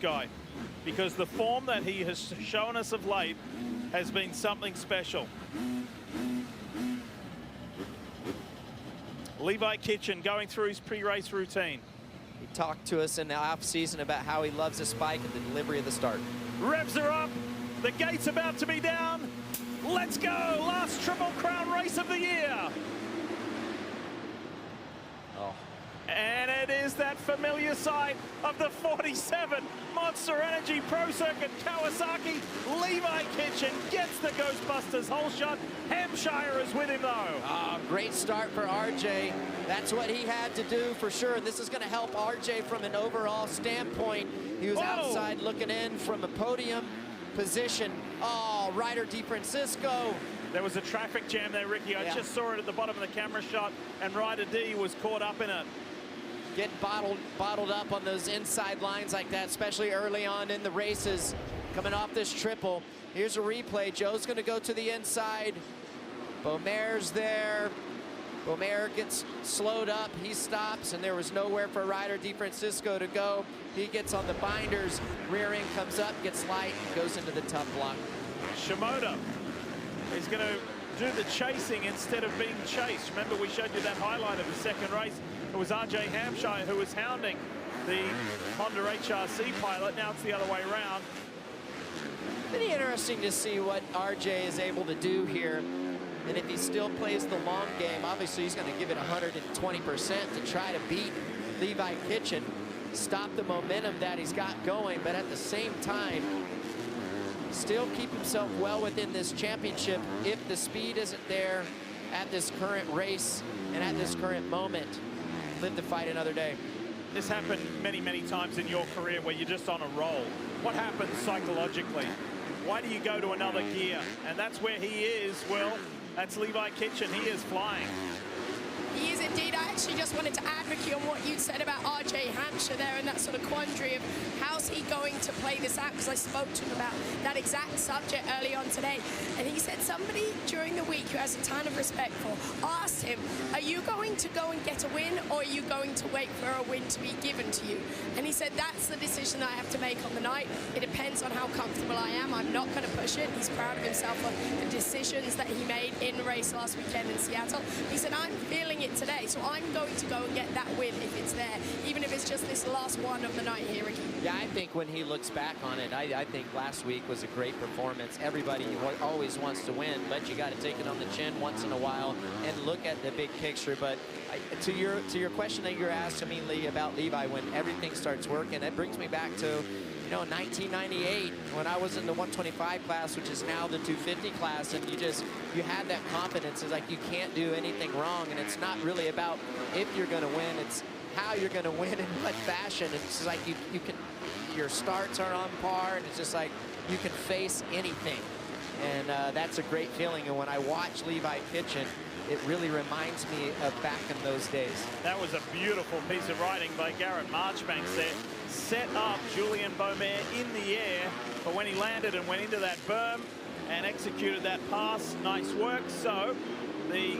guy, because the form that he has shown us of late has been something special. Levi Kitchen going through his pre-race routine. He talked to us in the off-season about how he loves the spike and the delivery of the start. Revs are up. The gate's about to be down. Let's go. Last Triple Crown race of the year. Oh. And it is that familiar sight of the 47 Monster Energy Pro Circuit Kawasaki. Levi Kitchen gets the Ghostbusters hole shot. Hampshire is with him though. Oh, great start for RJ. That's what he had to do for sure. This is going to help RJ from an overall standpoint. He was outside looking in from a podium position. Oh, Ryder DeFrancisco. There was a traffic jam there, Ricky. I just saw it at the bottom of the camera shot, and Ryder D was caught up in it. Getting bottled up on those inside lines like that, especially early on in the races. Coming off this triple. Here's a replay. Joe's going to go to the inside. Beaumair's there. Beaumair gets slowed up. He stops, and there was nowhere for Ryder DeFrancisco to go. He gets on the binders. Rear end comes up, gets light, and goes into the tough block. Shimoda is going to do the chasing instead of being chased. Remember, we showed you that highlight of the second race. It was RJ Hampshire who was hounding the Honda HRC pilot. Now it's the other way around. Pretty interesting to see what RJ is able to do here. And if he still plays the long game, obviously he's going to give it 120% to try to beat Levi Kitchen, stop the momentum that he's got going, but at the same time, still keep himself well within this championship if the speed isn't there at this current race and at this current moment. Live to fight another day. This happened many, many times in your career where you're just on a roll. What happens psychologically? Why do you go to another gear? And that's where he is, Will. That's Levi Kitchen. He is flying. He is indeed. I actually just wanted to advocate on what you said about RJ Hampshire there and that sort of quandary of how's he going to play this out, because I spoke to him about that exact subject early on today. And he said somebody during the week who has a ton of respect for asked him, are you going to go and get a win, or are you going to wait for a win to be given to you? And he said, that's the decision I have to make on the night. It depends on how comfortable I am. I'm not going to push it. He's proud of himself for the decisions that he made in the race last weekend in Seattle. He said, I'm feeling it today, so I'm going to go and get that win if it's there, even if it's just this last one of the night here, Ricky. Yeah, I think when he looks back on it, I think last week was a great performance. Everybody always wants to win, but you got to take it on the chin once in a while and look at the big picture. But to your question that you're asking me, Lee, about Levi, when everything starts working, that brings me back to 1998 when I was in the 125 class, which is now the 250 class, and you had that confidence. It's like you can't do anything wrong, and it's not really about if you're going to win, it's how you're going to win in what fashion. It's just like you can, your starts are on par, and it's just like you can face anything, and that's a great feeling. And when I watch Levi Kitchen, it really reminds me of back in those days. That was a beautiful piece of riding by Garrett Marchbanks there. Set up Julien Beaumair in the air, but when he landed and went into that berm and executed that pass, nice work. So the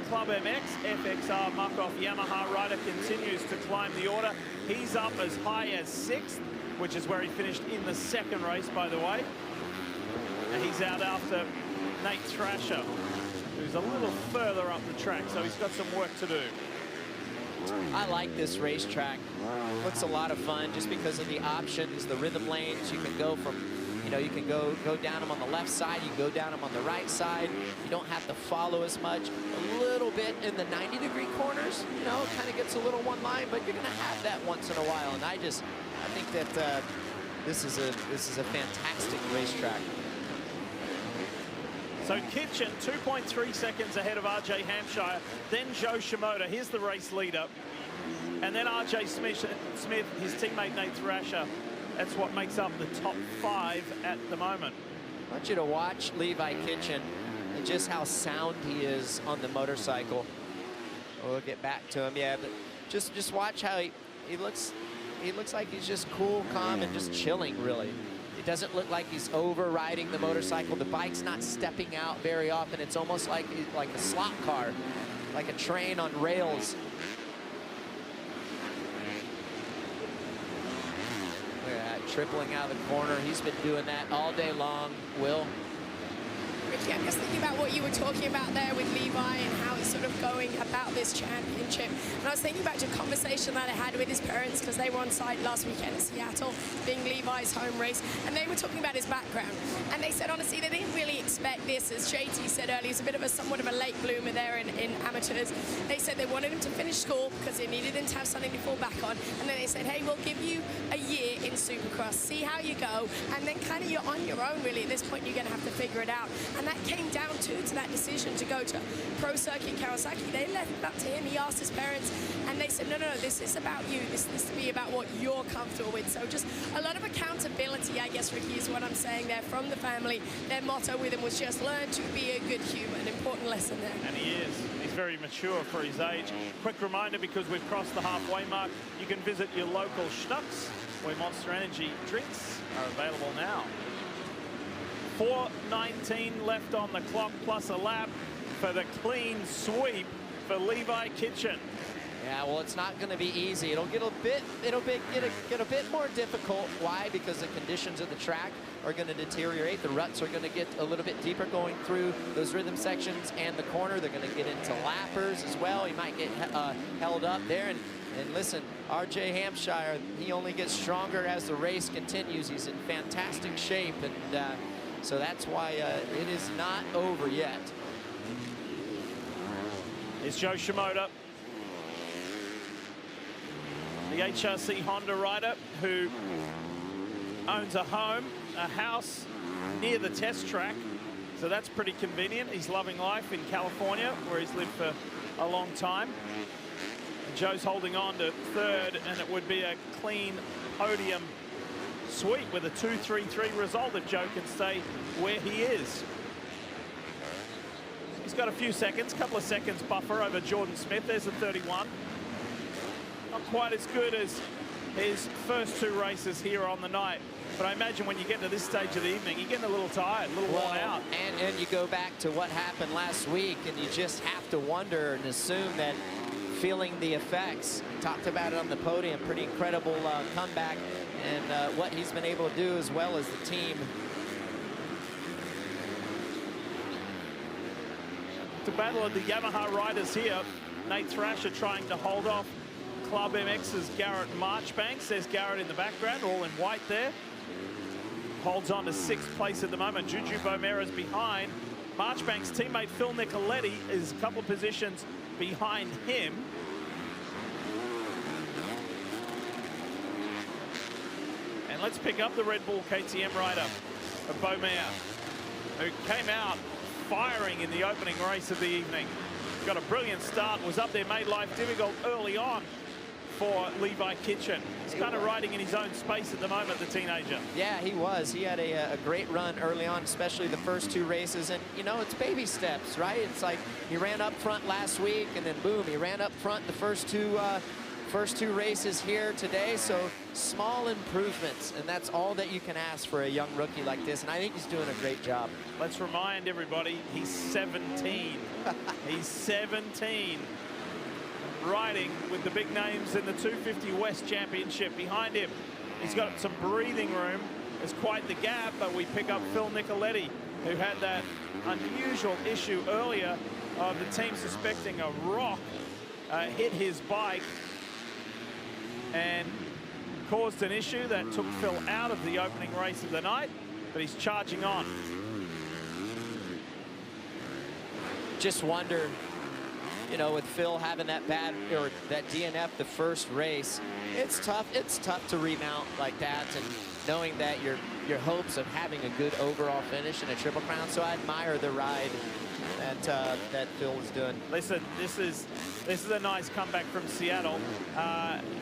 Club MX FXR Muck-Off Yamaha rider continues to climb the order. He's up as high as 6th, which is where he finished in the second race, by the way. And he's out after Nate Thrasher, who's a little further up the track, so he's got some work to do. I like this racetrack. Looks a lot of fun just because of the options, the rhythm lanes. You can go from, you can go down them on the left side, you can go down them on the right side. You don't have to follow as much. A little bit in the 90-degree corners, kind of gets a little one line, but you're going to have that once in a while. And I think that this is a fantastic racetrack. So Kitchen, 2.3 seconds ahead of RJ Hampshire, then Joe Shimoda. Here's the race leader. And then RJ Smith, his teammate Nate Thrasher. That's what makes up the top 5 at the moment. I want you to watch Levi Kitchen and just how sound he is on the motorcycle. We'll get back to him, yeah, but just watch how he looks. He looks like he's just cool, calm, and just chilling, really. It doesn't look like he's overriding the motorcycle. The bike's not stepping out very often. It's almost like a slot car, like a train on rails. Look at that. tripling out of the corner. He's been doing that all day long, Will. Ricky, I'm just thinking about what you were talking about there with Levi and how he's sort of going about this championship. And I was thinking about your conversation that I had with his parents because they were on site last weekend in Seattle, being Levi's home race, and they were talking about his background. And they said, honestly, they didn't really expect this. As JT said earlier, he's a bit of a somewhat of a late bloomer there in amateurs. They said they wanted him to finish school because they needed him to have something to fall back on. And then they said, hey, we'll give you a year in Supercross, see how you go, and then kind of you're on your own, really. At this point, you're going to have to figure it out. And that came down to that decision to go to Pro Circuit Kawasaki. They left it up to him. He asked his parents, and they said, no, this is about you. This needs to be about what you're comfortable with. So just a lot of accountability, I guess, Ricky, is what I'm saying there from the family. Their motto with him was just learn to be a good human. Important lesson there. And he is. He's very mature for his age. Quick reminder, because we've crossed the halfway mark, you can visit your local Schnucks, where Monster Energy drinks are available now. 4:19 left on the clock, plus a lap for the clean sweep for Levi Kitchen. Yeah, well, it's not going to be easy. It'll get a bit more difficult. Why? Because the conditions of the track are going to deteriorate. The ruts are going to get a little bit deeper going through those rhythm sections and the corner. They're going to get into lappers as well. He might get held up there. And listen, RJ Hampshire, he only gets stronger as the race continues. He's in fantastic shape, and so that's why it is not over yet. It's Joe Shimoda, the HRC Honda rider who owns a home, a house near the test track. So that's pretty convenient. He's loving life in California, where he's lived for a long time. And Joe's holding on to third, and it would be a clean podium sweep with a 2:33 result if Joe can stay where he is. He's got a few seconds, couple of seconds buffer over Jordan Smith. There's a 31. Not quite as good as his first two races here on the night. But I imagine when you get to this stage of the evening, you're getting a little tired, a little worn out. And you go back to what happened last week, and you just have to wonder and assume that feeling the effects. Talked about it on the podium, pretty incredible comeback, and what he's been able to do as well as the team. The battle of the Yamaha riders here. Nate Thrasher trying to hold off Club MX's Garrett Marchbanks. There's Garrett in the background, all in white there. Holds on to sixth place at the moment. Juju Bomera's behind. Marchbanks' teammate Phil Nicoletti is a couple positions behind him. And let's pick up the Red Bull KTM rider of Bomera, who came out firing in the opening race of the evening. Got a brilliant start, was up there, made life difficult early on for Levi Kitchen. He's kind of riding in his own space at the moment, the teenager. Yeah, he was. He had a great run early on, especially the first two races. And, you know, it's baby steps, right? It's like he ran up front last week, and then boom, he ran up front the first two races here today. So small improvements, and that's all that you can ask for a young rookie like this. And I think he's doing a great job. Let's remind everybody, he's 17. He's 17. Riding with the big names in the 250 West Championship behind him. He's got some breathing room. There's quite the gap, but we pick up Phil Nicoletti, who had that unusual issue earlier of the team suspecting a rock hit his bike and caused an issue that took Phil out of the opening race of the night, but he's charging on. Just wonder, you know, with Phil having that bad, or that DNF the first race, it's tough to remount like that, and knowing that your hopes of having a good overall finish in a Triple Crown. So I admire the ride that Phil is doing. Listen, this is a nice comeback from Seattle.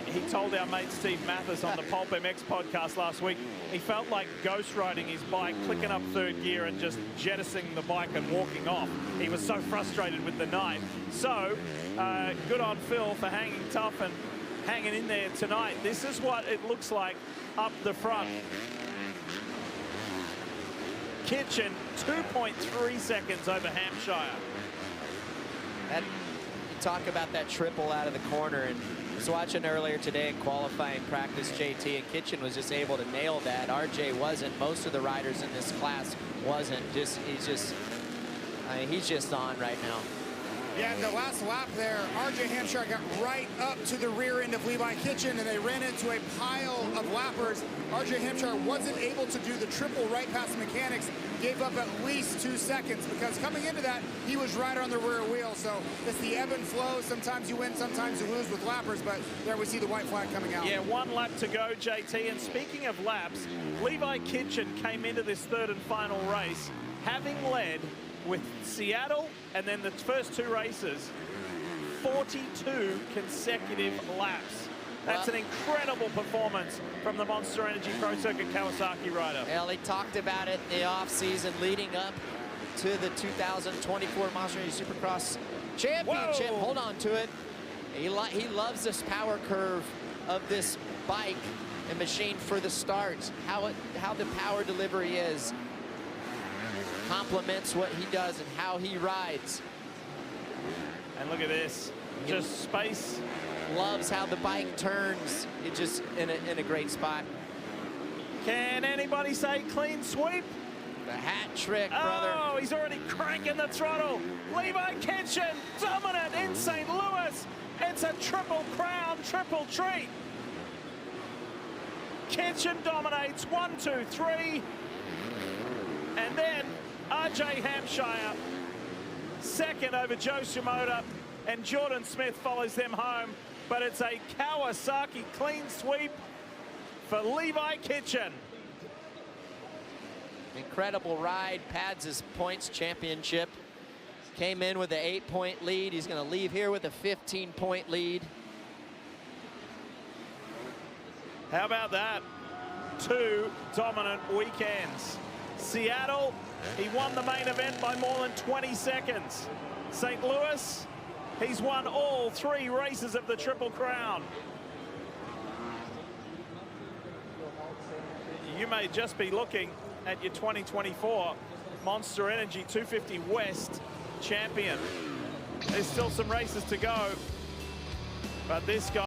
He told our mate Steve Mathis on the Pulp MX podcast last week, he felt like ghost riding his bike, clicking up third gear and just jettisoning the bike and walking off. He was so frustrated with the night. So good on Phil for hanging tough and hanging in there tonight. This is what it looks like up the front. Kitchen 2.3 seconds over Hampshire. You talk about that triple out of the corner, and was watching earlier today in qualifying practice, JT, and Kitchen was just able to nail that. RJ wasn't. Most of the riders in this class wasn't. He's just on right now. Yeah, the last lap there, RJ Hampshire got right up to the rear end of Levi Kitchen, and they ran into a pile of lappers. RJ Hampshire wasn't able to do the triple right past mechanics, gave up at least 2 seconds, because coming into that, he was right on the rear wheel. So it's the ebb and flow. Sometimes you win, sometimes you lose with lappers, but there we see the white flag coming out. Yeah, 1 lap to go, JT. And speaking of laps, Levi Kitchen came into this third and final race having led with Seattle and then the first 2 races, 42 consecutive laps. That's an incredible performance from the Monster Energy Pro Circuit Kawasaki rider. Well, he talked about it in the offseason leading up to the 2024 Monster Energy Supercross Championship. Whoa. Hold on to it. He loves this power curve of this bike and machine for the start. How the power delivery is. Complements what he does and how he rides. And look at this, just space. Loves how the bike turns. It just in a great spot. Can anybody say clean sweep? The hat trick, brother. Oh, he's already cranking the throttle. Levi Kitchen, dominant in St. Louis. It's a triple crown, triple treat. Kitchen dominates 1, 2, 3. And then RJ Hampshire, second over Joe Shimoda, and Jordan Smith follows them home. But it's a Kawasaki clean sweep for Levi Kitchen. Incredible ride, pads his points championship. Came in with an 8-point lead. He's going to leave here with a 15-point lead. How about that? 2 dominant weekends. Seattle, he won the main event by more than 20 seconds. St. Louis, he's won all 3 races of the Triple Crown. You may just be looking at your 2024 Monster Energy 250 West champion. There's still some races to go, but this guy